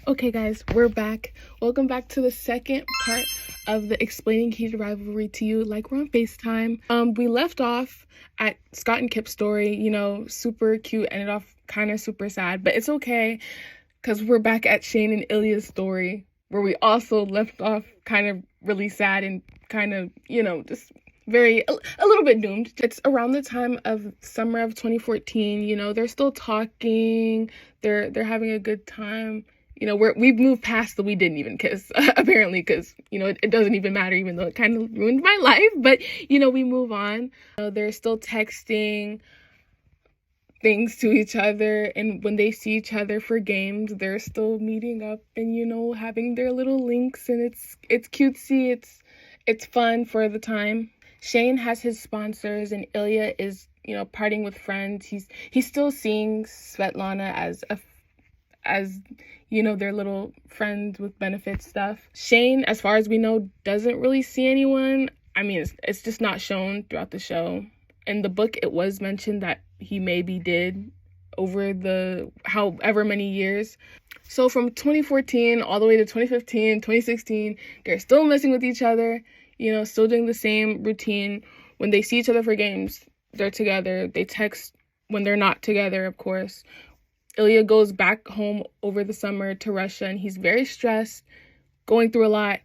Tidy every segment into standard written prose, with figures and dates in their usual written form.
Okay guys, we're back. Welcome back to the second part of the explaining heated rivalry to you, like we're on FaceTime. We left off at Scott and Kip's story, super cute, ended off kind of super sad, but it's okay because we're back at Shane and Ilya's story, where we also left off kind of really sad and kind of, just a little bit doomed. It's around the time of summer of 2014, they're still talking, they're having a good time. We've moved past the we didn't even kiss, apparently, because, it doesn't even matter, even though it kind of ruined my life. But, we move on. They're still texting things to each other. And when they see each other for games, they're still meeting up and, having their little links. And it's cutesy. It's fun for the time. Shane has his sponsors and Ilya is, partying with friends. He's still seeing Svetlana as their little friends with benefits stuff. Shane, as far as we know, doesn't really see anyone. I mean, it's just not shown throughout the show. In the book, it was mentioned that he maybe did over the however many years. So from 2014 all the way to 2015, 2016, they're still messing with each other, still doing the same routine. When they see each other for games, they're together. They text when they're not together, of course. Ilya goes back home over the summer to Russia, and he's very stressed, going through a lot.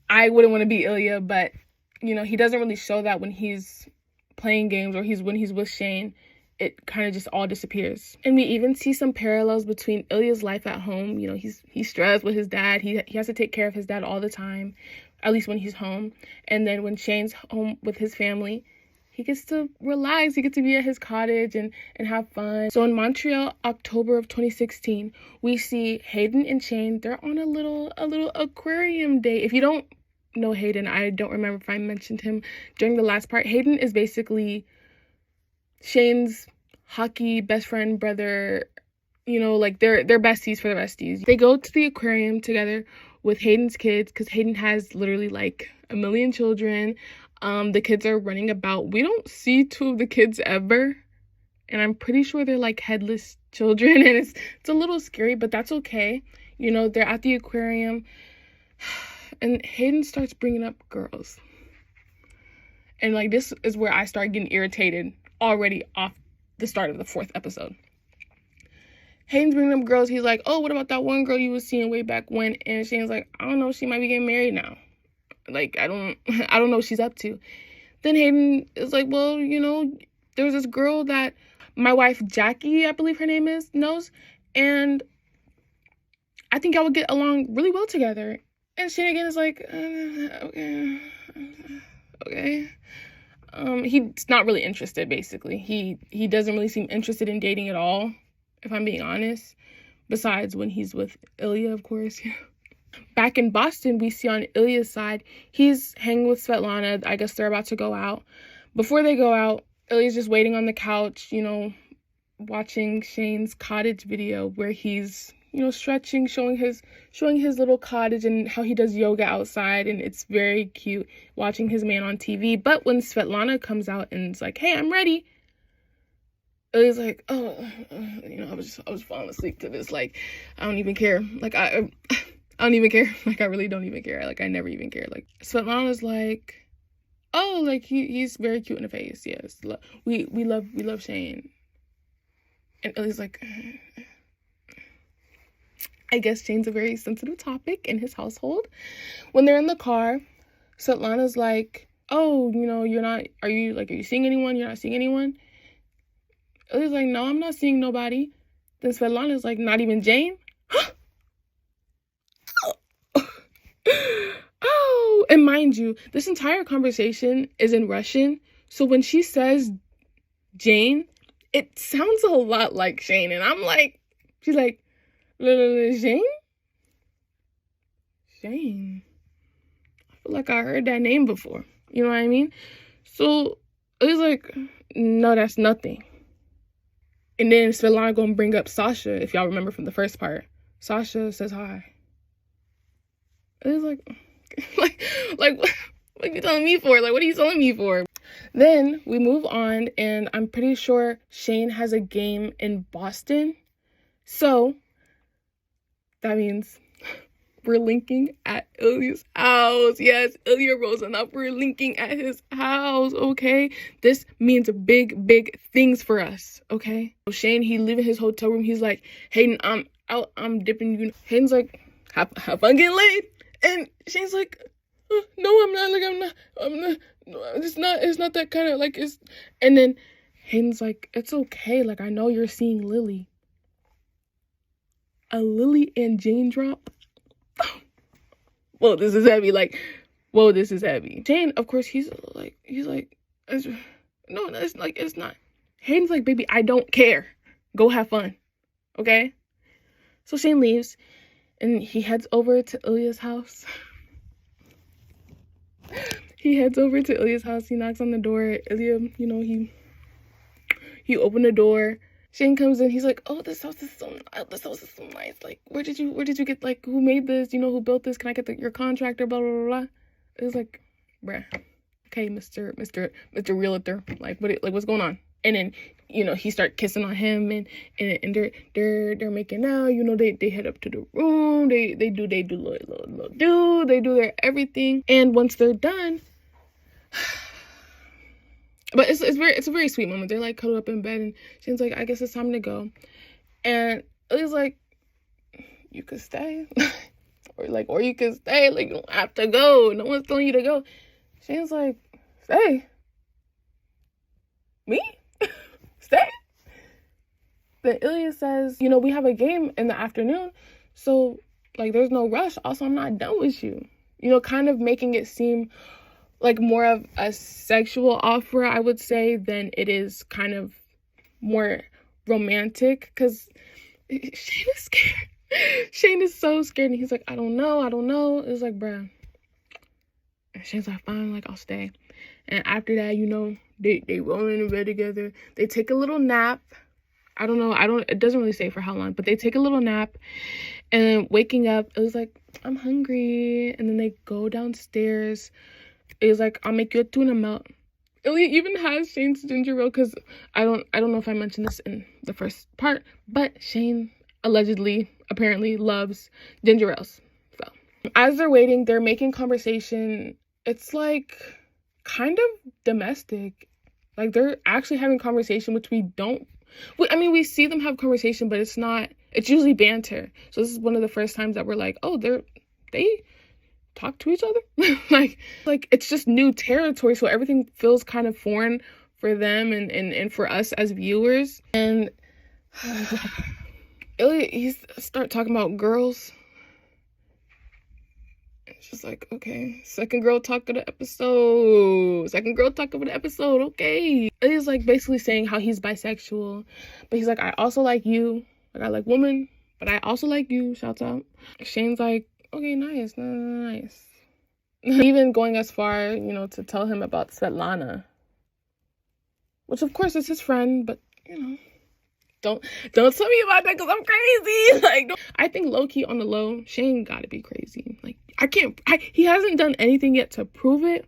I wouldn't want to be Ilya, but, he doesn't really show that when he's playing games or when he's with Shane. It kind of just all disappears. And we even see some parallels between Ilya's life at home. He's stressed with his dad. He has to take care of his dad all the time, at least when he's home. And then when Shane's home with his family, he gets to relax. He gets to be at his cottage and have fun. So in Montreal, October of 2016, we see Hayden and Shane. They're on a little aquarium date. If you don't know Hayden, I don't remember if I mentioned him during the last part. Hayden is basically Shane's hockey best friend, brother. They're besties for the besties. They go to the aquarium together with Hayden's kids because Hayden has literally like a million children. The kids are running about. We don't see two of the kids ever, and I'm pretty sure they're like headless children, and it's a little scary, but that's okay. They're at the aquarium, and Hayden starts bringing up girls, and this is where I start getting irritated already off the start of the 4th episode. Hayden's bringing up girls. He's like, oh, what about that one girl you was seeing way back when? And Shane's like, I don't know, she might be getting married now. I don't know what she's up to. Then Hayden is like, well, there's this girl that my wife, Jackie, I believe her name is, knows, and I think y'all would get along really well together. And Shane again is like, okay. He's not really interested, basically. He doesn't really seem interested in dating at all, if I'm being honest, besides when he's with Ilya, of course. Back in Boston, we see on Ilya's side, he's hanging with Svetlana. I guess they're about to go out. Before they go out, Ilya's just waiting on the couch, watching Shane's cottage video where he's, stretching, showing his little cottage and how he does yoga outside. And it's very cute watching his man on TV. But when Svetlana comes out and is like, hey, I'm ready, Ilya's like, oh, I was falling asleep to this. I don't even care. I don't even care. I really don't even care. I never even care. Svetlana's like, oh, he's very cute in the face. Yes, we love Shane. And Ilya's like, I guess Shane's a very sensitive topic in his household. When they're in the car, Svetlana's like, oh, are you seeing anyone? You're not seeing anyone? Ilya's like, no, I'm not seeing nobody. Then Svetlana's like, not even Jane? Oh, and mind you, this entire conversation is in Russian. So when she says Jane, it sounds a lot like Shane. And I'm like, she's like, Jane? Shane. I feel like I heard that name before. You know what I mean? So it was like, no, that's nothing. And then Svetlana gonna bring up Sasha, if y'all remember from the first part. Sasha says hi. It was like, what are you telling me for? What are you telling me for? Then we move on, and I'm pretty sure Shane has a game in Boston. So That means we're linking at Ilya's house. Yes, Ilya rosing up. We're linking at his house, okay? This means big, big things for us, okay? So Shane, he leaving his hotel room. He's like, Hayden, I'm out. I'm dipping. You. Hayden's like, have fun getting laid. And Shane's like, no, I'm not. Like, I'm not. No, it's not that kind of, like, it's. And then Hayden's like, it's okay. Like, I know you're seeing Lily. A Lily and Jane drop? Whoa, this is heavy. Like, whoa, this is heavy. Shane, of course, he's like, no, it's like, it's not. Hayden's like, baby, I don't care. Go have fun. Okay? So Shane leaves and he heads over to Ilya's house. He heads over to Ilya's house. He knocks on the door. Ilya, you know, he opened the door. Shane comes in. He's like, "Oh, this house is so nice. Like, where did you get, like, who made this? You know, who built this? Can I get your contractor? Blah blah blah blah." It was like, bruh, okay, Mr. Realtor, like, what's going on? And then, you know, he start kissing on him, and they're making out. You know, they head up to the room. They do little they do their everything, and once they're done. But it's a very sweet moment. They're like cuddled up in bed, and Shane's like, I guess it's time to go. And Ilya's like, you could stay. or you could stay. Like, you don't have to go. No one's telling you to go. Shane's like, stay? Me? Stay? Then Ilya says, you know, we have a game in the afternoon, so, like, there's no rush. Also, I'm not done with you. You know, kind of making it seem like more of a sexual offer, I would say, than it is kind of more romantic, because Shane is scared. Shane is so scared, and he's like, I don't know. It's like, bruh. And Shane's like, fine, like, I'll stay. And after that, you know, they roll into bed together. They take a little nap. It doesn't really say for how long, but they take a little nap. And then waking up, it was like, I'm hungry. And then they go downstairs. It was like, I'll make you a tuna melt. Ilya even has Shane's ginger ale, because I don't know if I mentioned this in the first part, but Shane apparently loves ginger ales. So as they're waiting, they're making conversation. It's like kind of domestic. Like, they're actually having conversation, which we see them have conversation, but it's usually banter. So this is one of the first times that we're like, oh, they talk to each other. like it's just new territory, so everything feels kind of foreign for them and for us as viewers. And Ilya, he start talking about girls. It's just like, okay, second girl talk of the episode, okay. Ilya's like basically saying how he's bisexual, but he's like, I also like you, like, I like women, but I also like you, shouts out. Shane's like, okay, nice. Even going as far, you know, to tell him about Svetlana, which of course is his friend, but, you know, don't tell me about that, because I'm crazy. Like, I think low-key on the low, Shane gotta be crazy. Like, he hasn't done anything yet to prove it,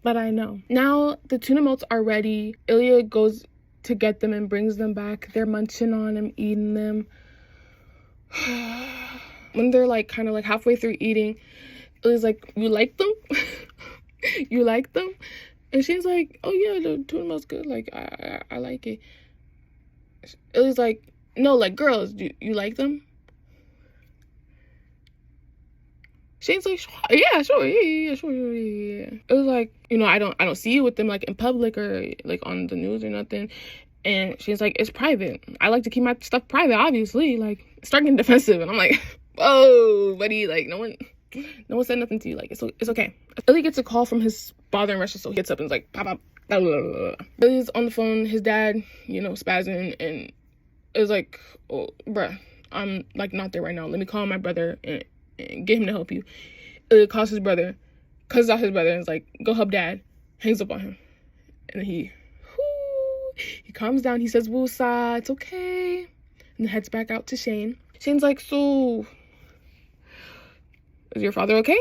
but I know. Now the tuna melts are ready. Ilya goes to get them and brings them back. They're munching on them, eating them. When they're like kind of like halfway through eating, Ilya's like, you like them? You like them? And she's like, oh yeah, the tuna melt's good. Like, I like it. Ilya's like, no, like, girls, do you like them? Shane's like, yeah, sure. It was like, you know, I don't see you with them, like, in public or like on the news or nothing. And she's like, it's private. I like to keep my stuff private, obviously. Like, start getting defensive, and I'm like, whoa, buddy, like, no one said nothing to you. Like, it's okay. Ilya gets a call from his father in Russia, so he gets up and is like, pop, blah, blah, blah. Ilya's on the phone, his dad, you know, spazzing, and it was like, oh, bruh, I'm, like, not there right now. Let me call my brother and get him to help you. Ilya calls his brother, cusses out his brother, and is like, go help dad. Hangs up on him. And then he calms down. He says, woosah, it's okay. And then heads back out to Shane. Shane's like, so, is your father okay?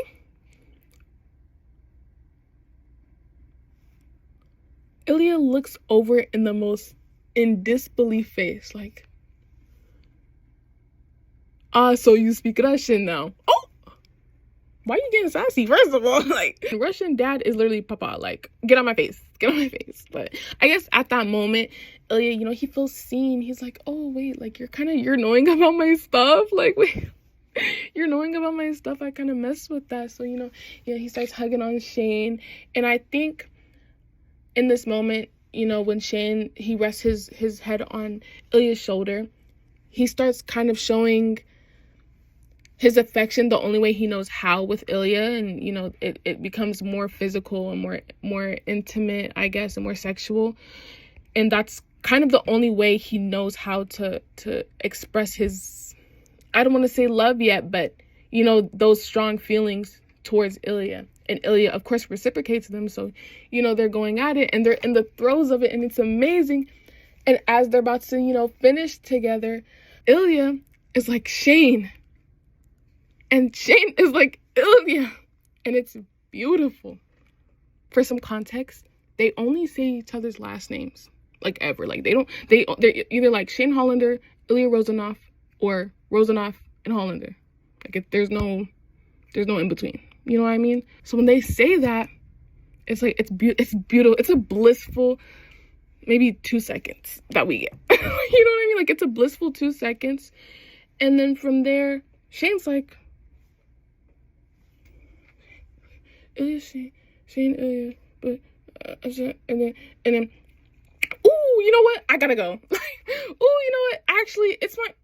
Ilya looks over in the most in disbelief face, like, So you speak Russian now. Oh, why are you getting sassy? First of all, like, Russian dad is literally Papa, like, get on my face, get on my face. But I guess at that moment, Ilya, you know, he feels seen. He's like, oh, wait, like, you're knowing about my stuff? Like, wait, you're knowing about my stuff? I kind of messed with that. So, you know, he starts hugging on Shane. And I think in this moment, you know, when Shane, he rests his head on Ilya's shoulder, he starts kind of showing his affection the only way he knows how with Ilya, and you know it becomes more physical and more intimate, I guess, and more sexual, and that's kind of the only way he knows how to express his, I don't want to say love yet, but you know, those strong feelings towards Ilya. And Ilya, of course, reciprocates them, so you know, they're going at it and they're in the throes of it, and it's amazing. And as they're about to, you know, finish together, Ilya is like, Shane. And Shane is like, Ilya. And it's beautiful. For some context, they only say each other's last names, like, ever. Like, they're either like Shane Hollander, Ilya Rozanov, or Rozanov and Hollander. Like, there's no in between. You know what I mean? So when they say that, it's like, it's beautiful. It's a blissful, maybe 2 seconds that we get. You know what I mean? Like, it's a blissful 2 seconds. And then from there, Shane's like, Ilya, Shane, Ilya, but and then, ooh, you know what? I gotta go. Ooh, you know what? Actually, it's my,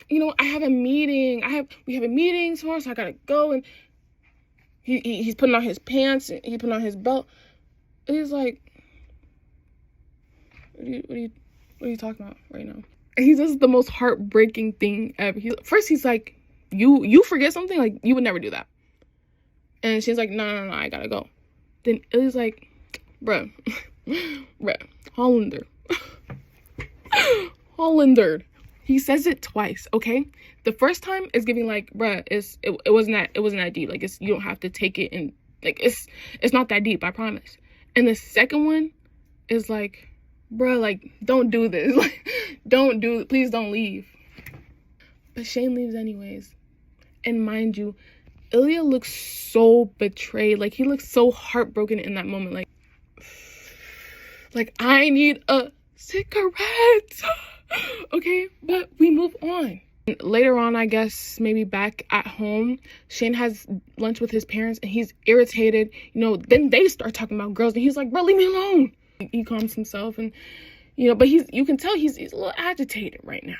you know, I have a meeting. We have a meeting tomorrow, so I gotta go. And he's putting on his pants, and he's putting on his belt. And he's like, what are you talking about right now? And he does the most heartbreaking thing ever. First he's like, you forget something? Like, you would never do that. And she's like, no, I gotta go. Then Ilya's like, bruh, Hollander. He says it twice, okay? The first time is giving like, bruh, it wasn't that deep. Like, you don't have to take it in, like, it's not that deep, I promise. And the second one is like, bruh, like, don't do this. Like, please don't leave. But Shane leaves anyways. And mind you, Ilya looks so betrayed. Like, he looks so heartbroken in that moment. Like, I need a cigarette. Okay, but we move on. Later on, I guess, maybe back at home, Shane has lunch with his parents, and he's irritated. You know, then they start talking about girls, and he's like, bro, leave me alone. He calms himself, and, you know, but you can tell he's a little agitated right now.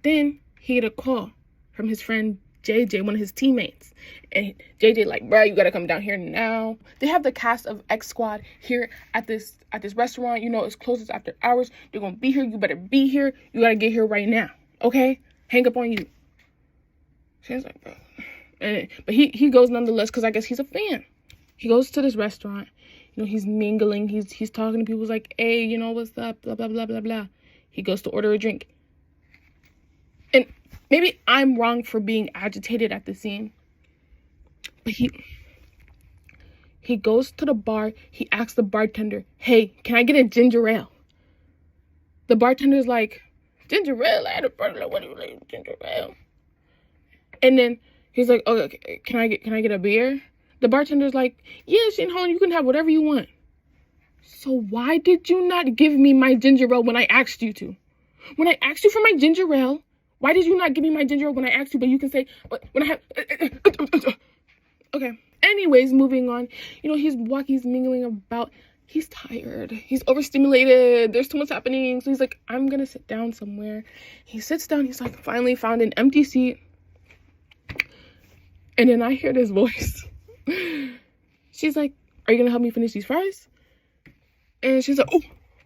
Then he get a call from his friend JJ, one of his teammates. And JJ like, bro, you gotta come down here now. They have the cast of X Squad here at this restaurant. You know, it's closes after hours. They're gonna be here. You better be here. You gotta get here right now. Okay? Hang up on you. Shane's like, bro. But he goes nonetheless, because I guess he's a fan. He goes to this restaurant. You know, he's mingling. He's talking to people. He's like, hey, you know, what's up? Blah, blah, blah, blah, blah. He goes to order a drink. And maybe I'm wrong for being agitated at the scene, but he goes to the bar. He asks the bartender, hey, can I get a ginger ale? The bartender's like, ginger ale? I had a brother. What do you like, ginger ale? And then he's like, okay, can I get a beer? The bartender's like, yeah, Shane Holland, you can have whatever you want. So why did you not give me my ginger ale when I asked you to? When I asked you for my ginger ale, why did you not give me my ginger ale when I asked you? But you can say, but when I have... Okay. Anyways, moving on. You know, he's mingling about. He's tired. He's overstimulated. There's too much happening. So he's like, I'm going to sit down somewhere. He sits down. He's like, finally found an empty seat. And then I hear this voice. She's like, are you going to help me finish these fries? And she's like, oh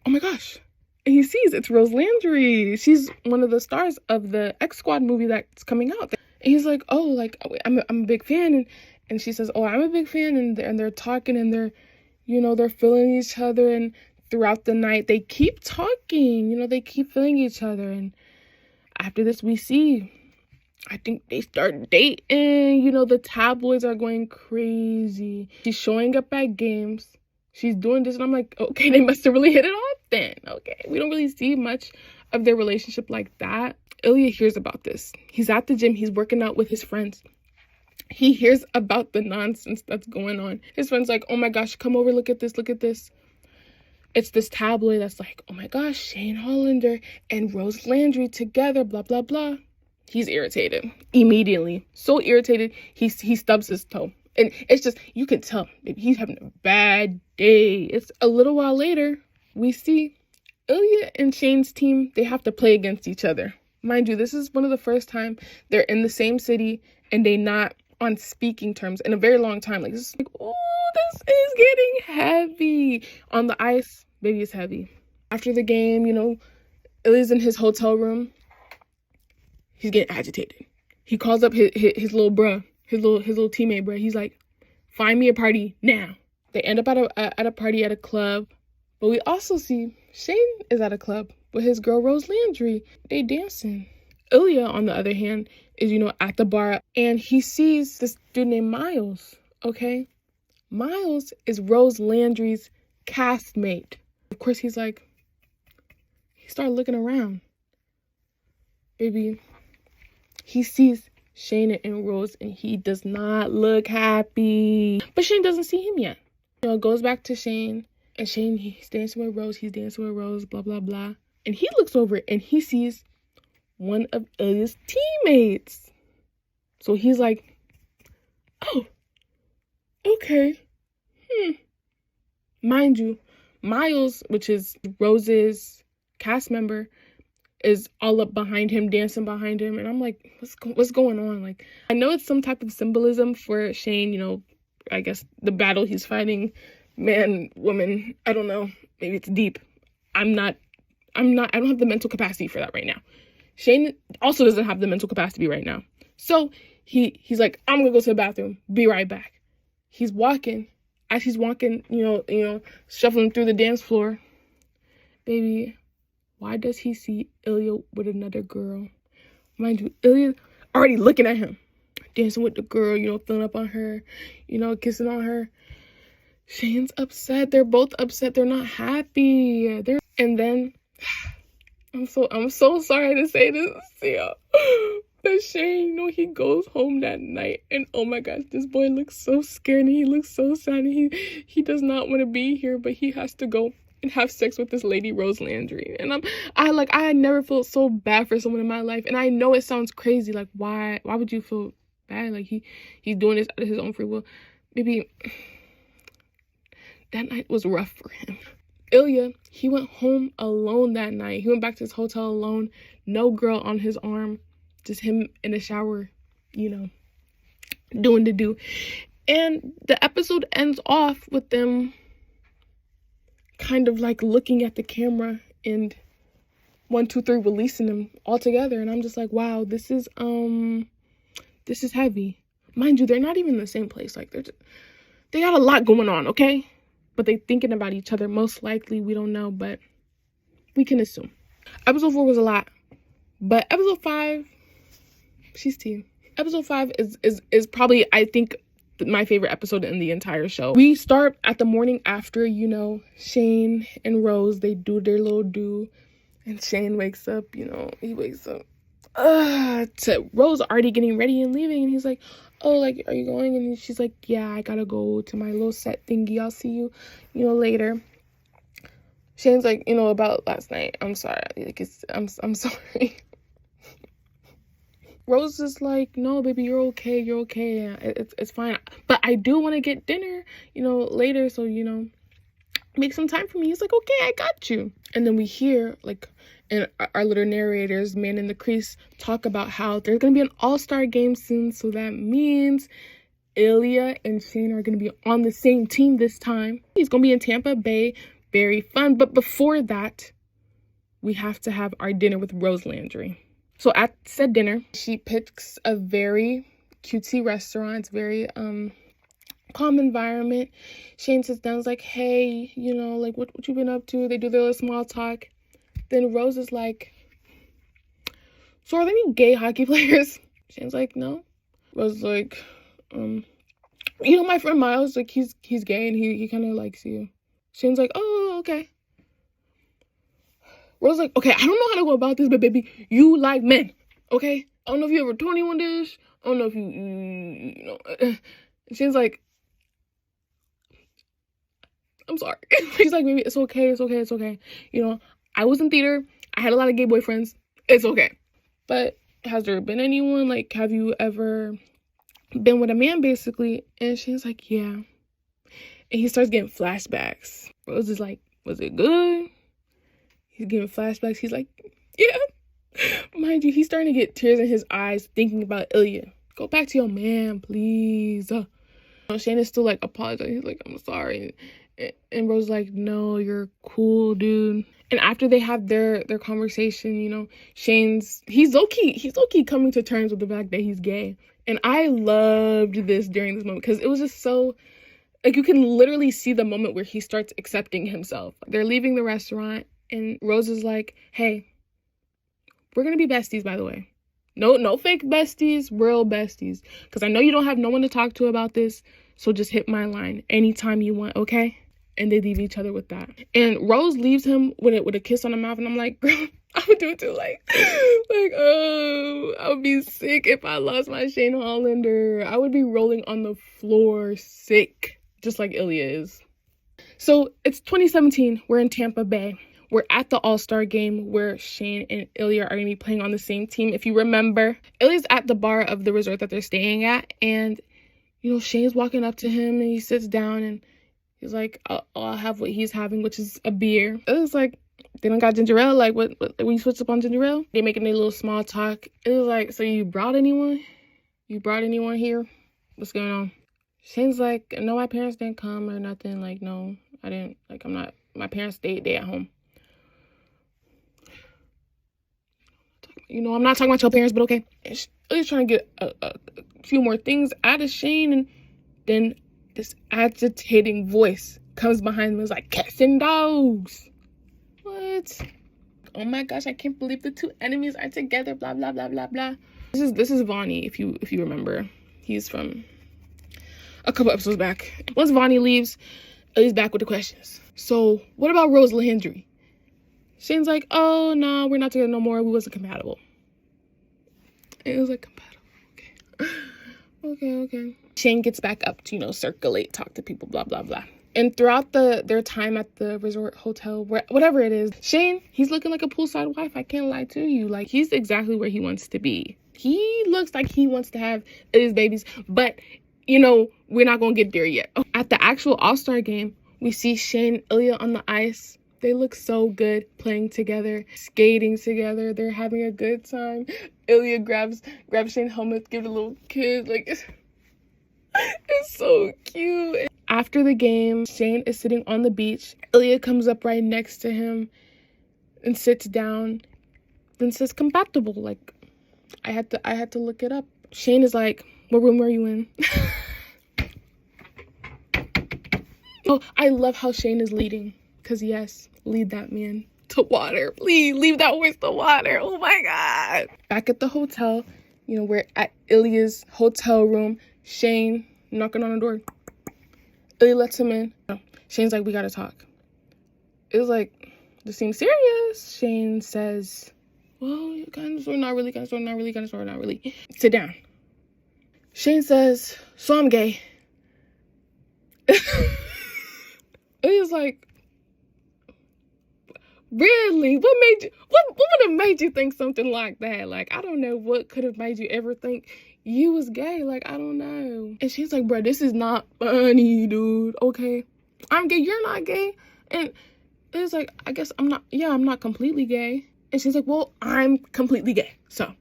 my gosh. And he sees it's Rose Landry. She's one of the stars of the X Squad movie that's coming out. And he's like, oh, like, I'm a big fan. And she says, oh, I'm a big fan. And they're talking, and they're feeling each other. And throughout the night, they keep talking. You know, they keep feeling each other. And after this, we see, I think they start dating. You know, the tabloids are going crazy. She's showing up at games. She's doing this. And I'm like, okay, they must have really hit it off then. Okay, we don't really see much of their relationship like that. Ilya hears about this. He's at the gym. He's working out with his friends. He hears about the nonsense that's going on. His friend's like, oh my gosh, come over, look at this, look at this. It's this tabloid that's like, oh my gosh, Shane Hollander and Rose Landry together, blah, blah, blah. He's irritated immediately. So irritated, he stubs his toe. And it's just, you can tell, maybe he's having a bad day. It's a little while later, we see Ilya and Shane's team, they have to play against each other. Mind you, this is one of the first time they're in the same city and they not on speaking terms in a very long time. Like, this is like, oh, this is getting heavy. On the ice, baby, it's heavy. After the game, you know, Ilya's in his hotel room. He's getting agitated. He calls up his little bruh, his little teammate bruh. He's like, find me a party now. They end up at a party at a club. But we also see Shane is at a club with his girl Rose Landry. They dancing. Ilya, on the other hand, is, you know, at the bar, and he sees this dude named Miles, okay? Miles is Rose Landry's castmate. Of course, he started looking around. Baby, he sees Shane and Rose, and he does not look happy. But Shane doesn't see him yet. You know, it goes back to Shane, and Shane, he's dancing with Rose, blah, blah, blah. And he looks over, and he sees one of Ilya's teammates. So he's like, oh, okay. Mind you, Miles, which is Rose's cast member, is all up behind him, dancing behind him. And I'm like, what's going on? Like, I know it's some type of symbolism for Shane, you know, I guess the battle he's fighting, man, woman, I don't know. Maybe it's deep. I don't have the mental capacity for that right now. Shane also doesn't have the mental capacity right now. So he's like, I'm gonna go to the bathroom. Be right back. He's walking. As he's walking, you know, shuffling through the dance floor. Baby, why does he see Ilya with another girl? Mind you, Ilya already looking at him. Dancing with the girl, you know, filling up on her, you know, kissing on her. Shane's upset. They're both upset. They're not happy. And then I'm so sorry to say this to y'all, but Shane, you know, he goes home that night, and oh my gosh, this boy looks so scared, and he looks so sad, and he does not want to be here, but he has to go and have sex with this lady Rose Landry. And I had never felt so bad for someone in my life, and I know it sounds crazy, like why would you feel bad? Like he's doing this out of his own free will. Maybe that night was rough for him. Ilya, he went home alone that night. He went back to his hotel alone. No girl on his arm. Just him in the shower, you know, doing the do. And the episode ends off with them kind of like looking at the camera and 1, 2, 3 releasing them all together. And I'm just like, wow, this is heavy. Mind you, they're not even in the same place. Like they got a lot going on, okay? But they thinking about each other, most likely. We don't know, but we can assume. Episode 4 was a lot. But episode 5, she's tea. Episode 5 is probably, I think, my favorite episode in the entire show. We start at the morning after, you know, Shane and Rose, they do their little do. And Shane wakes up, you know, he wakes up to Rose already getting ready and leaving. And he's like, oh, like, are you going? And she's like, yeah, I gotta go to my little set thingy. I'll see you, you know, later. Shane's like, you know, about last night. I'm sorry. Like, I'm sorry. Rose is like, no, baby, you're okay. You're okay. It's fine. But I do want to get dinner, you know, later. So, you know, make some time for me. He's like, okay, I got you. And then we hear, like, and our little narrators, Man in the Crease, talk about how there's going to be an all-star game soon. So that means Ilya and Shane are going to be on the same team this time. He's going to be in Tampa Bay. Very fun. But before that, we have to have our dinner with Rose Landry. So at said dinner, she picks a very cutesy restaurant. It's very calm environment. Shane sits down, is like, hey, you know, like, what you been up to? They do their little small talk. Then Rose is like, so are there any gay hockey players? Shane's like, no. Rose is like, you know, my friend Miles, like, he's gay and he kind of likes you. Shane's like, oh, okay. Rose like, okay, I don't know how to go about this, but baby, you like men, okay? I don't know if you ever 21 dish. I don't know if you know. And she's like, I'm sorry. She's like, baby, it's okay, it's okay, it's okay. You know, I was in theater. I had a lot of gay boyfriends. It's okay. But has there been anyone, like, have you ever been with a man, basically? And she's like, yeah. And he starts getting flashbacks. Rose is like, was it good? He's getting flashbacks. He's like, yeah. Mind you, he's starting to get tears in his eyes thinking about Ilya. Go back to your man, please. Shane is still like apologizing. He's like, I'm sorry. And Rose's like, no, you're cool, dude. And after they have their conversation, you know, he's low-key coming to terms with the fact that he's gay. And I loved this during this moment because it was just so, like, you can literally see the moment where he starts accepting himself. They're leaving the restaurant and Rose is like, hey, we're gonna be besties, by the way. No fake besties, real besties. Because I know you don't have no one to talk to about this, so just hit my line anytime you want, okay? And they leave each other with that. And Rose leaves him with a kiss on the mouth, and I'm like, girl, I would do it too. Like, oh, I would be sick if I lost my Shane Hollander. I would be rolling on the floor sick, just like Ilya is. So it's 2017. We're in Tampa Bay. We're at the All-Star game where Shane and Ilya are going to be playing on the same team. If you remember, Ilya's at the bar of the resort that they're staying at. And, you know, Shane's walking up to him and he sits down and he's like, I'll have what he's having, which is a beer. It was like, they don't got ginger ale. Like, what when you switch up on ginger ale? They're making a little small talk. It was like, so you brought anyone? You brought anyone here? What's going on? Shane's like, no, my parents didn't come or nothing. Like, no, I didn't. Like, I'm not. My parents stayed at home. You know, I'm not talking about your parents, but okay. She's trying to get a few more things out of Shane, and then this agitating voice comes behind him. It's like, cats and dogs. What? Oh my gosh, I can't believe the two enemies are together. Blah blah blah blah blah. This is Vonnie, if you remember. He's from a couple episodes back. Once Vonnie leaves, he's back with the questions. So, what about Rose Lahendry? Shane's like, oh, no, we're not together no more. We wasn't compatible. And it was like, compatible. Okay. Shane gets back up to, you know, circulate, talk to people, blah, blah, blah. And throughout their time at the resort hotel, whatever it is, Shane, he's looking like a poolside wife. I can't lie to you. Like, he's exactly where he wants to be. He looks like he wants to have his babies. But, you know, we're not going to get there yet. At the actual All-Star game, we see Shane and Ilya on the ice. They look so good playing together, skating together. They're having a good time. Ilya grabs Shane's helmet, gives a little kiss. Like, it's so cute. After the game, Shane is sitting on the beach. Ilya comes up right next to him and sits down. Then says compatible. Like, I had to look it up. Shane is like, what room are you in? Oh, I love how Shane is leading. Because, yes, lead that man to water. Please, leave that horse to water. Oh, my God. Back at the hotel, you know, we're at Ilya's hotel room. Shane knocking on the door. Ilya lets him in. Shane's like, we got to talk. It was like, this seems serious. Shane says, well, kind of, sort of, not really, kind of, sort of, not really, kind of, sort of, not really. Sit down. Shane says, so I'm gay. Ilya's like, really? What would have made you think something like that? Like, I don't know what could have made you ever think you was gay. Like, I don't know. And she's like, bro, this is not funny, dude. Okay, I'm gay. You're not gay. And it's like, I guess I'm not completely gay. And she's like, well, I'm completely gay. So,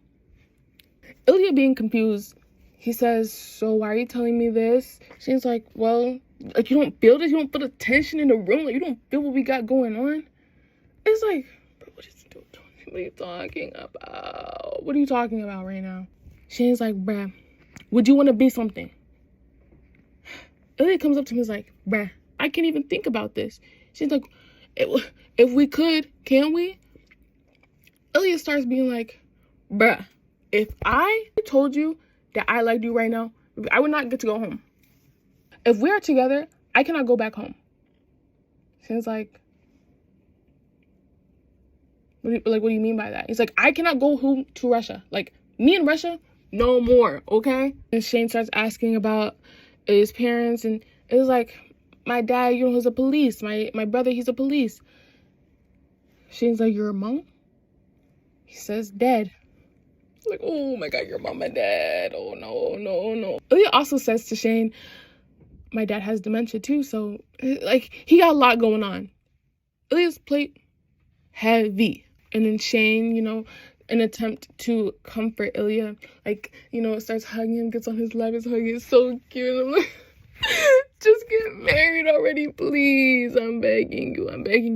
Ilya being confused, he says, so why are you telling me this? She's like, well, like, you don't feel this? You don't feel the tension in the room? Like, you don't feel what we got going on? It's like, bro, what are you talking about? What are you talking about right now? Shane's like, bruh, would you want to be something? Ilya comes up to me and is like, bruh, I can't even think about this. She's like, if we could, can we? Ilya starts being like, bruh, if I told you that I liked you right now, I would not get to go home. If we are together, I cannot go back home. Shane's like, What do you mean by that? He's like, I cannot go home to Russia. Like, me and Russia, no more, okay? And Shane starts asking about his parents, and it was like, my dad, you know, he's a police. My brother, he's a police. Shane's like, your mom? He says, dead. Like, oh my God, your mom and dad. Oh no, no, no. Ilya also says to Shane, my dad has dementia too, so, like, he got a lot going on. Ilya's plate heavy. And then Shane, you know, an attempt to comfort Ilya, like, you know, starts hugging him, gets on his lap, is hugging, it's so cute. I'm like, just get married already, please. I'm begging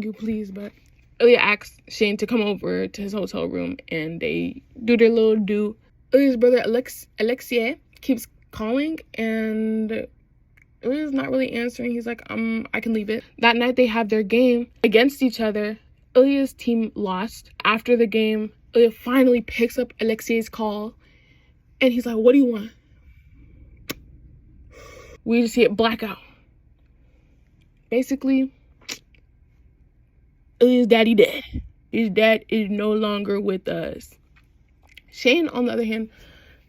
you, please. But Ilya asks Shane to come over to his hotel room, and they do their little do. Ilya's brother, Alexei, keeps calling, and Ilya's not really answering. He's like, I can leave it. That night, they have their game against each other. Ilya's team lost. After the game, Ilya finally picks up Alexei's call, and he's like, what do you want? We just hit blackout. Basically, Ilya's daddy dead. His dad is no longer with us. Shane, on the other hand,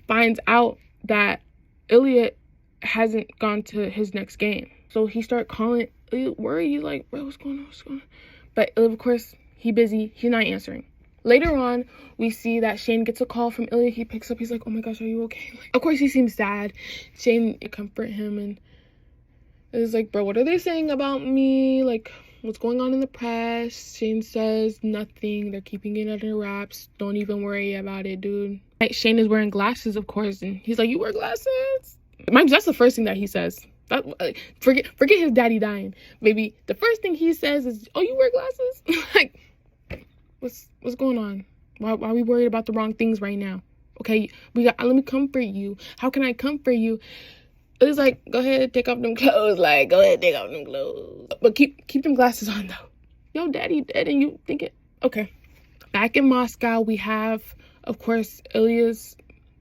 finds out that Ilya hasn't gone to his next game. So he starts calling Ilya, worried. He's like, bro, what's going on? But of course, he's busy. He's not answering. Later on, we see that Shane gets a call from Ilya. He picks up. He's like, oh my gosh, are you okay? Like, of course, he seems sad. Shane comfort him, and it's like, bro, what are they saying about me? Like, what's going on in the press? Shane says nothing. They're keeping it under wraps. Don't even worry about it, dude. Shane is wearing glasses, of course, and he's like, you wear glasses? Mind you, that's the first thing that he says. Forget his daddy dying. Maybe the first thing he says is, oh, you wear glasses? Like, what's going on? Why are we worried about the wrong things right now? Okay, let me comfort you. How can I comfort you? It's like, go ahead, take off them clothes. Like, go ahead, take off them clothes. But keep them glasses on, though. Yo, daddy dead, and you think it. Okay. Back in Moscow, we have, of course, Ilya's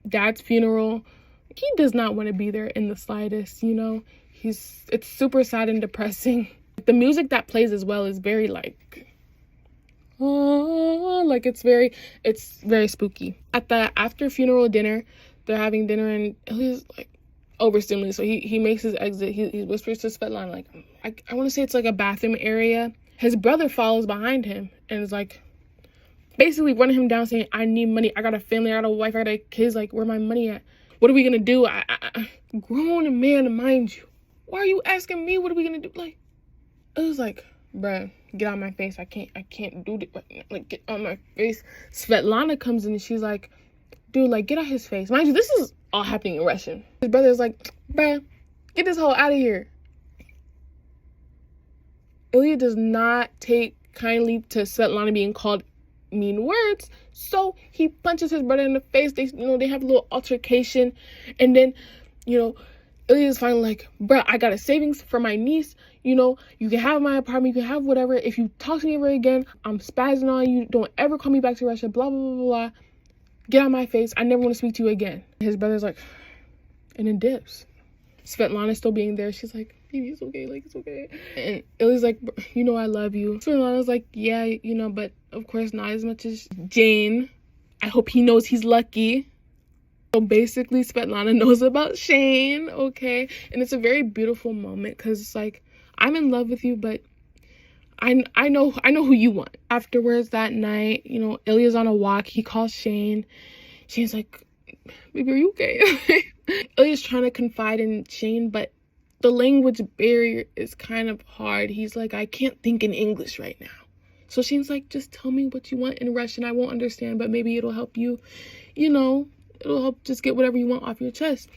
dad's funeral. He does not want to be there in the slightest, you know. It's super sad and depressing. The music that plays as well is very like, oh, like it's very spooky. At the after funeral dinner, they're having dinner, and Ilya's like overstimulated, so he makes his exit. He whispers to Svetlana, like, I want to say it's like a bathroom area. His brother follows behind him and is like basically running him down, saying, I need money. I got a family, I got a wife, I got kids. Like, where my money at? What are we gonna do? Grown man, mind you. Why are you asking me? What are we gonna do? Like, it was like, bruh, get out of my face. I can't do this. Like, get out of my face. Svetlana comes in and she's like, dude, like, get out his face. Mind you, this is all happening in Russian. His brother's like, bruh, get this hoe out of here. Ilya does not take kindly to Svetlana being called mean words, so he punches his brother in the face. They have a little altercation, and then, Ilya's finally like, bruh, I got a savings for my niece. You can have my apartment, you can have whatever. If you talk to me ever again, I'm spazzing on you. Don't ever call me back to Russia, blah, blah, blah, blah. Get out of my face. I never want to speak to you again. His brother's like, and then dips. Svetlana's still being there. She's like, baby, it's okay, like, it's okay. And Ilya's like, I love you. Svetlana's like, yeah, but of course not as much as Jane. I hope he knows he's lucky. So basically, Svetlana knows about Shane, okay? And it's a very beautiful moment, because it's like, I'm in love with you, but I know who you want. Afterwards that night, Ilya's on a walk. He calls Shane. Shane's like, baby, are you okay? Ilya's trying to confide in Shane, but the language barrier is kind of hard. He's like, I can't think in English right now. So Shane's like, just tell me what you want in Russian. I won't understand, but maybe it'll help you, it'll help just get whatever you want off your chest.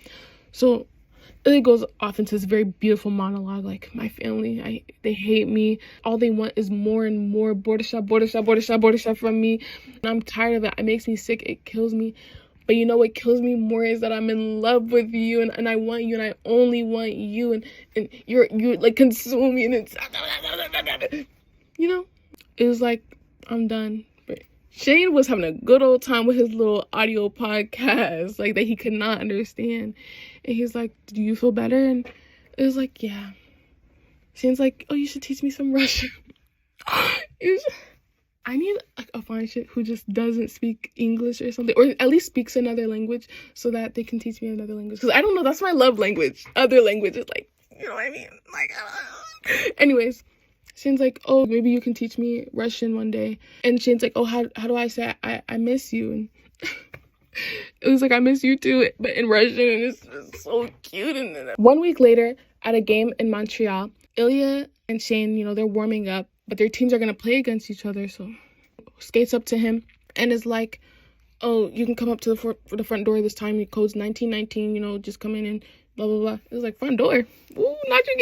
So Ilya goes off into this very beautiful monologue, like, my family, they hate me. All they want is more and more border from me. And I'm tired of it. It makes me sick. It kills me. But what kills me more is that I'm in love with you, and I want you, and I only want you, and you like consume me, and it's it was like, I'm done. But Shane was having a good old time with his little audio podcast, like, that he could not understand. And he's like, do you feel better? And it was like, yeah. Shane's like, oh, you should teach me some Russian. I need like a foreign shit who just doesn't speak English or something, or at least speaks another language so that they can teach me another language. Because I don't know, that's my love language. Other languages, like, you know what I mean? Like, anyways, Shane's like, oh, maybe you can teach me Russian one day. And Shane's like, oh, how do I say I miss you? And it was like, I miss you too, but in Russian, and it's so cute. And then 1 week later, at a game in Montreal, Ilya and Shane, you know, they're warming up, but their teams are going to play against each other. So skates up to him and is like, oh, you can come up to the front door this time. Your code's 1919, you know, just come in and blah, blah, blah. It was like, front door? Ooh, not you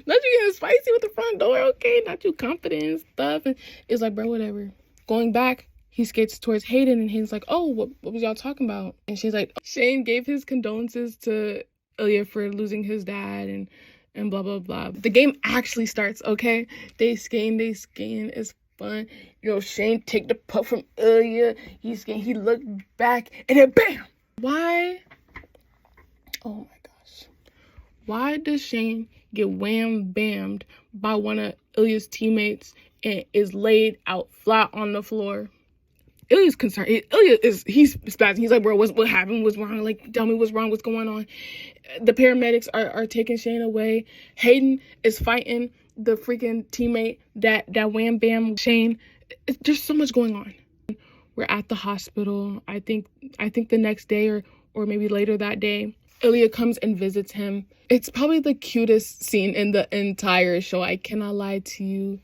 getting spicy with the front door, okay? Not you confident and stuff. And it's like, bro, whatever. Going back, he skates towards Hayden, and Hayden's like, oh, what was y'all talking about? And she's like, Shane gave his condolences to Ilya for losing his dad and blah, blah, blah. The game actually starts, okay? They skating. It's fun. You know, Shane take the puck from Ilya. He's skating. He looked back, and then bam! Why? Oh, my gosh. Why does Shane get wham-bammed by one of Ilya's teammates and is laid out flat on the floor? Ilya's concerned. He's spazzing. He's like, bro, what happened? What's wrong? Like, tell me what's wrong. What's going on? The paramedics are taking Shane away. Hayden is fighting the freaking teammate that wham bam Shane. There's so much going on. We're at the hospital. I think the next day or maybe later that day, Ilya comes and visits him. It's probably the cutest scene in the entire show. I cannot lie to you.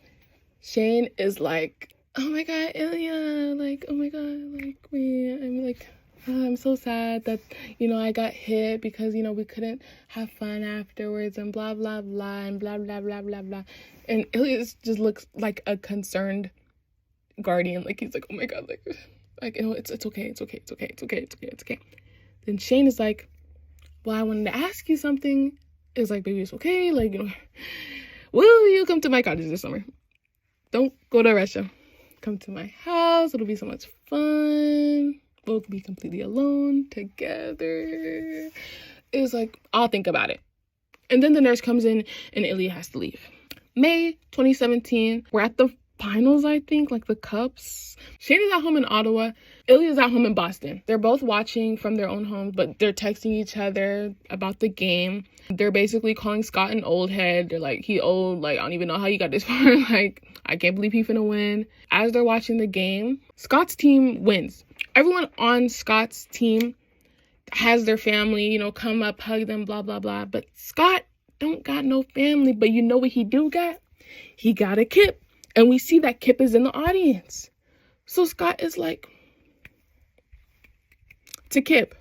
Shane is like, oh my god, Ilya, like, oh my god, like, man, I'm like, oh, I'm so sad that, you know, I got hit because, you know, we couldn't have fun afterwards and blah, blah, blah, and blah, blah, blah, blah, blah. And Ilya just looks like a concerned guardian. Like, he's like, oh my god, like, you know, it's okay. Then Shane is like, well, I wanted to ask you something. It's like, baby, it's okay. Like, you know, will you come to my cottage this summer? Don't go to Russia. Come to my house. It'll be so much fun. We'll be completely alone together. It was like, I'll think about it. And then the nurse comes in and Ilya has to leave. May 2017, we're at the finals, I think, like the cups. Shane is at home in Ottawa. Ilya's at home in Boston. They're both watching from their own homes, but they're texting each other about the game. They're basically calling Scott an old head. They're like, he old, like, I don't even know how you got this far. Like, I can't believe he finna win. As they're watching the game, Scott's team wins. Everyone on Scott's team has their family, you know, come up, hug them, blah, blah, blah. But Scott don't got no family. But you know what he do got? He got a Kip. And we see that Kip is in the audience. So Scott is like, to Kip.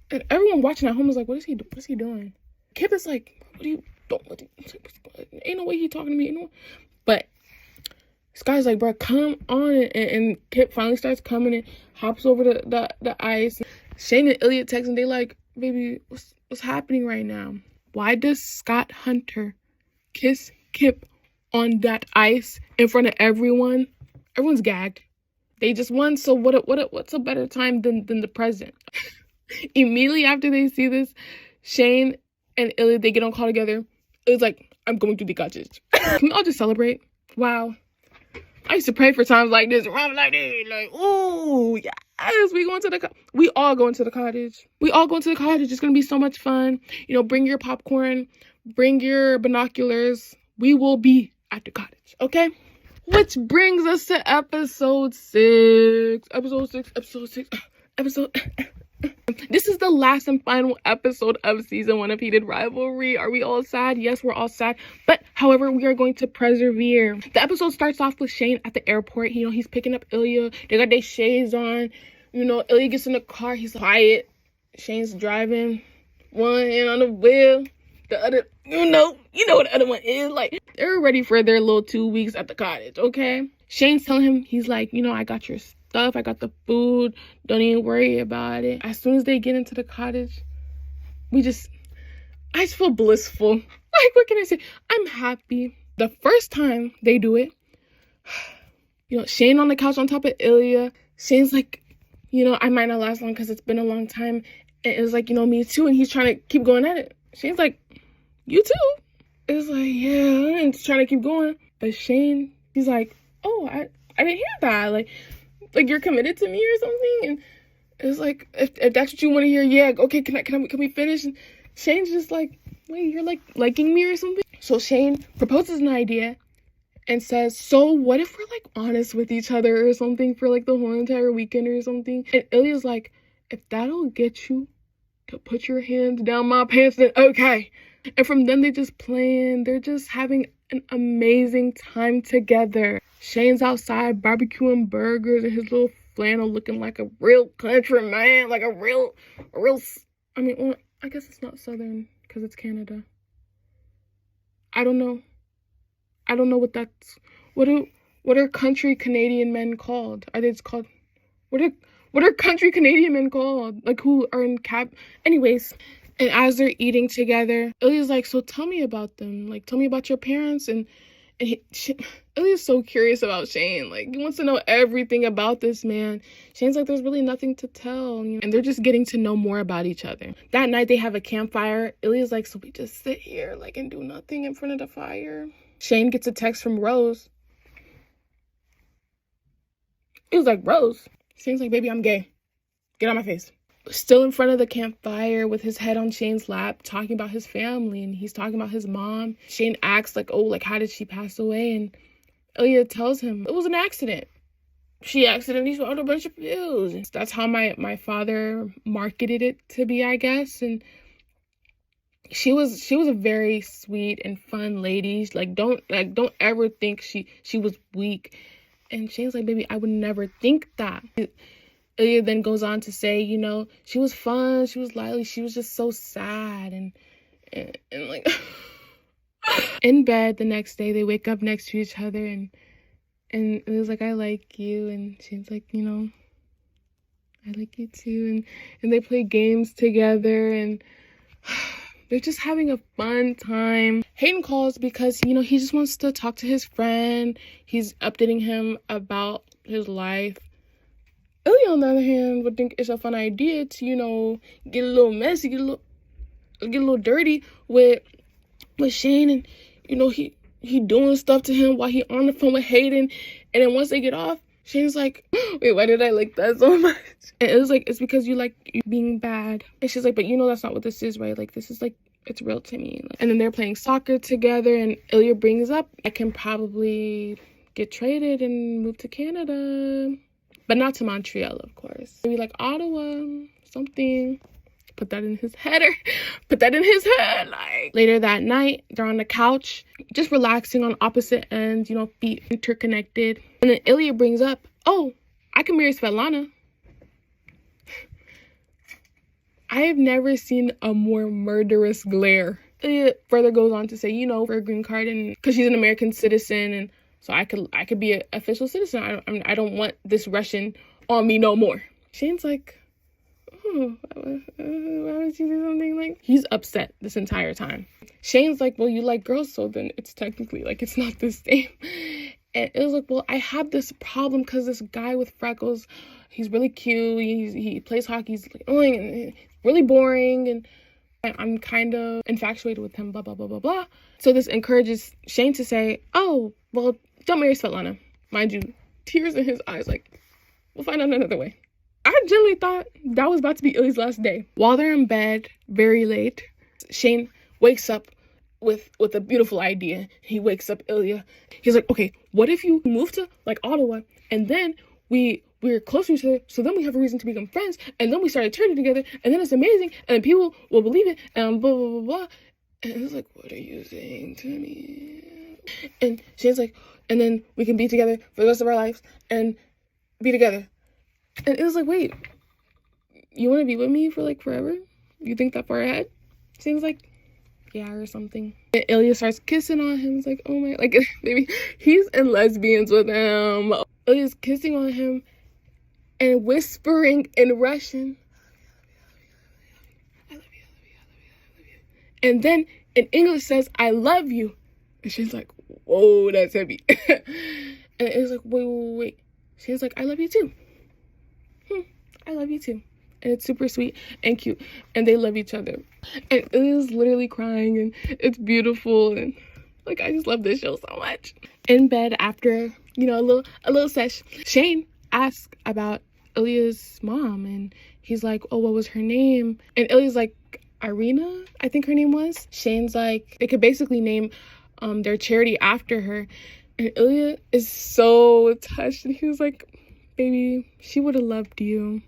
And everyone watching at home is like, what is he doing? Kip is like, ain't no way he talking to me. No. But Scott's like, bro, come on. And Kip finally starts coming and hops over the ice. Shane and Ilya text and they like, baby, what's happening right now? Why does Scott Hunter kiss Kip on that ice in front of everyone? Everyone's gagged. They just won, so what's a better time than the present? Immediately after they see this, Shane and Ilya, they get on call together. It was like, I'm going to the cottage. I'll just celebrate. Wow. I used to pray for times like this, around like this, like, ooh, yes, we all going to the cottage. We all going to the cottage. It's going to be so much fun. You know, bring your popcorn, bring your binoculars. We will be at the cottage, okay? Which brings us to episode 6. This is the last and final episode of season 1 of Heated Rivalry. Are we all sad? Yes, we're all sad. But, however, we are going to persevere. The episode starts off with Shane at the airport. You know, he's picking up Ilya. They got their shades on. You know, Ilya gets in the car. He's quiet. Shane's driving. One hand on the wheel. The other, you know what the other one is. Like, they're ready for their little 2 weeks at the cottage, okay? Shane's telling him, he's like, you know, I got your stuff. I got the food. Don't even worry about it. As soon as they get into the cottage, I just feel blissful. Like, what can I say? I'm happy. The first time they do it, you know, Shane on the couch on top of Ilya. Shane's like, you know, I might not last long because it's been a long time. And it was like, you know, me too. And he's trying to keep going at it. Shane's like, you too? It's like, yeah, and trying to keep going. But Shane, he's like, oh, I didn't hear that. Like you're committed to me or something. And it was like, if that's what you want to hear, yeah, okay, can we finish? And Shane's just like, wait, you're like liking me or something? So Shane proposes an idea and says, so what if we're like honest with each other or something for like the whole entire weekend or something? And Ilya's like, if that'll get you to put your hands down my pants, then okay. And from then they just playing. They're just having an amazing time together. Shane's outside barbecuing burgers and his little flannel looking like a real country man, like a real, I mean, well, I guess it's not Southern because it's Canada. I don't know what are country Canadian men called? Are they just called, what are country Canadian men called? Like who are in cab, anyways. And as they're eating together, Ilya's like, so tell me about them. Like, tell me about your parents. And Ilya's so curious about Shane. Like, he wants to know everything about this man. Shane's like, there's really nothing to tell. You know? And they're just getting to know more about each other. That night, they have a campfire. Ilya's like, so we just sit here, like, and do nothing in front of the fire. Shane gets a text from Rose. He was like, Rose? Shane's like, baby, I'm gay. Get on my face. Still in front of the campfire with his head on Shane's lap, talking about his family, and he's talking about his mom. Shane asks, like, oh, like, how did she pass away? And Ilya tells him it was an accident. She accidentally swallowed a bunch of pills. That's how my father marketed it to be, I guess. And she was a very sweet and fun lady. Don't ever think she was weak. And Shane's like, baby, I would never think that. Ilya then goes on to say, you know, she was fun, she was lively, she was just so sad. And like, in bed the next day, they wake up next to each other, and it was like, I like you. And Shane's like, you know, I like you too. And they play games together, and they're just having a fun time. Hayden calls because, you know, he just wants to talk to his friend. He's updating him about his life. Ilya, on the other hand, would think it's a fun idea to, you know, get a little messy, get a little dirty with Shane, and, you know, he doing stuff to him while he on the phone with Hayden. And then once they get off, Shane's like, wait, why did I like that so much? And it was like, it's because you like being bad. And she's like, but you know that's not what this is, right? Like, this is like, it's real to me. And then they're playing soccer together, and Ilya brings up, I can probably get traded and move to Canada. But not to Montreal, of course. Maybe like Ottawa, something. Put that in his head. Like, later that night, they're on the couch, just relaxing on opposite ends, you know, feet interconnected. And then Ilya brings up, oh, I can marry Svetlana. I have never seen a more murderous glare. Ilya further goes on to say, you know, for a green card, and because she's an American citizen, and so I could be an official citizen. I don't want this Russian on me no more. Shane's like, oh, why would you do something like? He's upset this entire time. Shane's like, well, you like girls, so then it's technically like it's not the same. And it was like, well, I have this problem because this guy with freckles, he's really cute. He plays hockey. He's like annoying and really boring, and I'm kind of infatuated with him. Blah blah blah blah blah. So this encourages Shane to say, oh, well, don't marry Svetlana. Mind you, tears in his eyes, like, we'll find out another way. I genuinely thought that was about to be Ilya's last day. While they're in bed, very late, Shane wakes up with a beautiful idea. He wakes up Ilya. He's like, okay, what if you move to, like, Ottawa, and then we're close to each other, so then we have a reason to become friends, and then we start turning together, and then it's amazing, and then people will believe it, and blah, blah, blah, blah. And it was like, what are you saying to me? And Shane's like, and then we can be together for the rest of our lives and be together. And it was like, wait, you want to be with me for like forever? You think that far ahead? Shane's like, yeah, or something. And Ilya starts kissing on him. It's like, oh my, like, maybe he's in lesbians with him. Ilya's kissing on him and whispering in Russian, I love you. And then in English says, I love you. And she's like, whoa, that's heavy. And it was like, wait. She's like, I love you too. I love you too. And it's super sweet and cute. And they love each other. And it is literally crying, and it's beautiful. And Like, I just love this show so much. In bed after, you know, a little sesh, Shane asks about Ilya's mom, and he's like, oh, what was her name? And Ilya's like, Irina, I think her name was. Shane's like, they could basically name their charity after her. And Ilya is so touched, and he was like, baby, she would have loved you.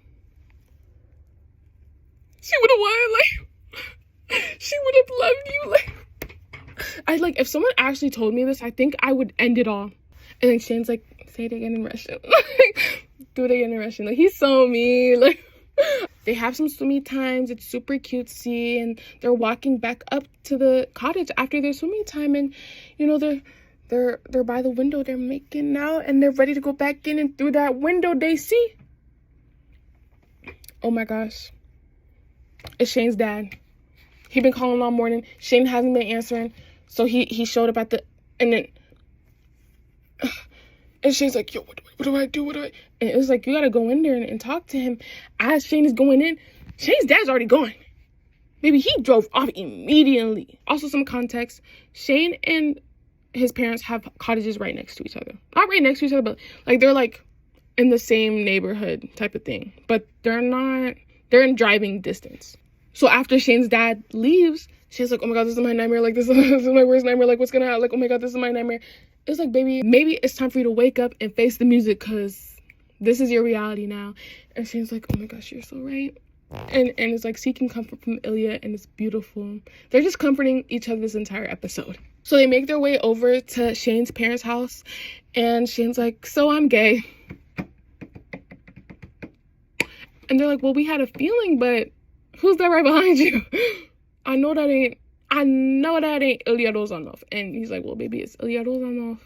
She would have won, like, she would have loved you, like. I like, if someone actually told me this, I think I would end it all. And then Shane's like, say it again in Russian. Like, do it again in Russian. Like, he's so mean. Like, they have some swimmy times. It's super cutesy, and they're walking back up to the cottage after their swimming time, and you know, they're by the window, they're making out, and they're ready to go back in, and through that window they see, oh my gosh, it's Shane's dad. He been calling all morning. Shane hasn't been answering, so he showed up at the, and then and Shane's like, yo, what do I do? And it was like, you gotta go in there and talk to him. As Shane is going in, Shane's dad's already gone. Baby, he drove off immediately. Also, some context, Shane and his parents have cottages right next to each other. Not right next to each other, but like they're like in the same neighborhood type of thing. But they're in driving distance. So after Shane's dad leaves, she's like, oh my God, this is my nightmare. Like, this is my worst nightmare. Like, what's gonna happen? Like, oh my God, this is my nightmare. It's like, baby, maybe it's time for you to wake up and face the music, because this is your reality now. And Shane's like, oh my gosh, you're so right. And it's like seeking comfort from Ilya, and it's beautiful. They're just comforting each other this entire episode. So they make their way over to Shane's parents' house, and Shane's like, so I'm gay. And they're like, well, we had a feeling, but who's that right behind you? I know that ain't Ilya Rozanov. And he's like, well, baby, it's Ilya Rozanov.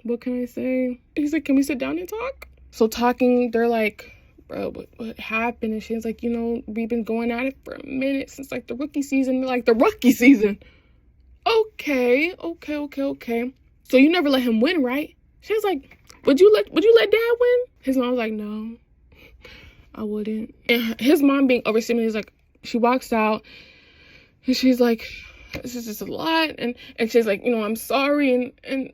What can I say? He's like, can we sit down and talk? So talking, they're like, bro, what happened? And Shane's like, you know, we've been going at it for a minute since like the rookie season. Like, the rookie season. Okay. So you never let him win, right? Shane's like, would you let dad win? His mom was like, no, I wouldn't. And his mom, being overstimulated, is like, she walks out and she's like, this is just a lot. And she's like, you know, I'm sorry. And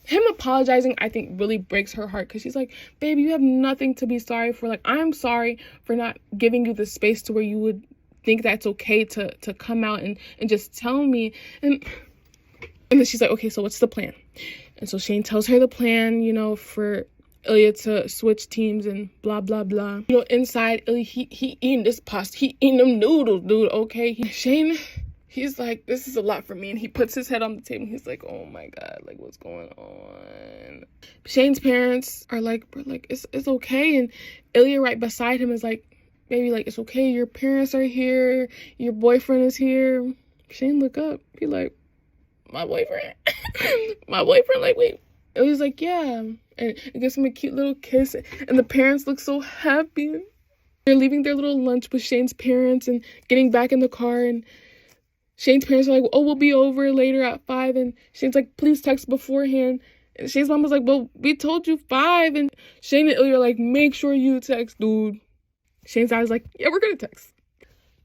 him apologizing, I think, really breaks her heart, because she's like, baby, you have nothing to be sorry for. Like, I'm sorry for not giving you the space to where you would think that's okay to come out and just tell me. And then she's like, okay, so what's the plan? And so Shane tells her the plan, you know, for Ilya to switch teams and blah, blah, blah. You know, inside, Ilya, he eating this pasta. He eating them noodles, dude, okay? Shane, he's like, this is a lot for me. And he puts his head on the table. He's like, oh my God, like, what's going on? Shane's parents are like, bro, like, it's okay. And Ilya right beside him is like, baby, like, it's okay. Your parents are here. Your boyfriend is here. Shane look up. He like, my boyfriend? My boyfriend? Like, wait. Ilya's like, yeah. And it gives him a cute little kiss. And the parents look so happy. They're leaving their little lunch with Shane's parents and getting back in the car. And Shane's parents are like, oh, we'll be over later at 5. And Shane's like, please text beforehand. And Shane's mom was like, well, we told you 5. And Shane and Ilya are like, make sure you text, dude. Shane's dad was like, yeah, we're gonna text.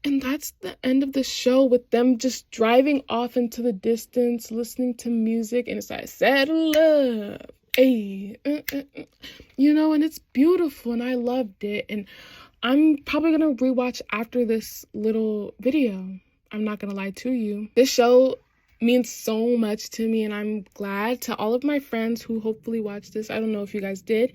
And that's the end of the show, with them just driving off into the distance, listening to music, and it's like, settle up. Hey, you know, and it's beautiful, and I loved it. And I'm probably gonna rewatch after this little video. I'm not gonna lie to you. This show means so much to me, and I'm glad. To all of my friends who hopefully watched this, I don't know if you guys did,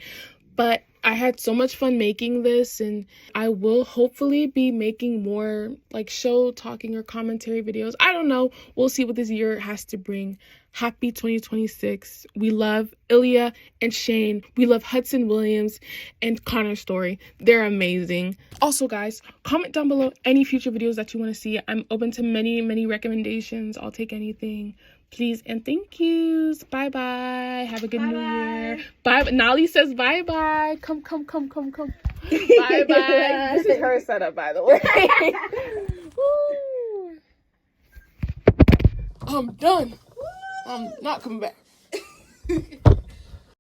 but I had so much fun making this, and I will hopefully be making more like show talking or commentary videos. I don't know. We'll see what this year has to bring. Happy 2026. We love Ilya and Shane. We love Hudson Williams and Connor's story. They're amazing. Also, guys, comment down below any future videos that you want to see. I'm open to many recommendations. I'll take anything. Please and thank yous. Bye-bye. Have a good new year. Bye. Nolly says bye-bye. Come. Bye-bye. This is her setup, by the way. I'm done. I'm not coming back.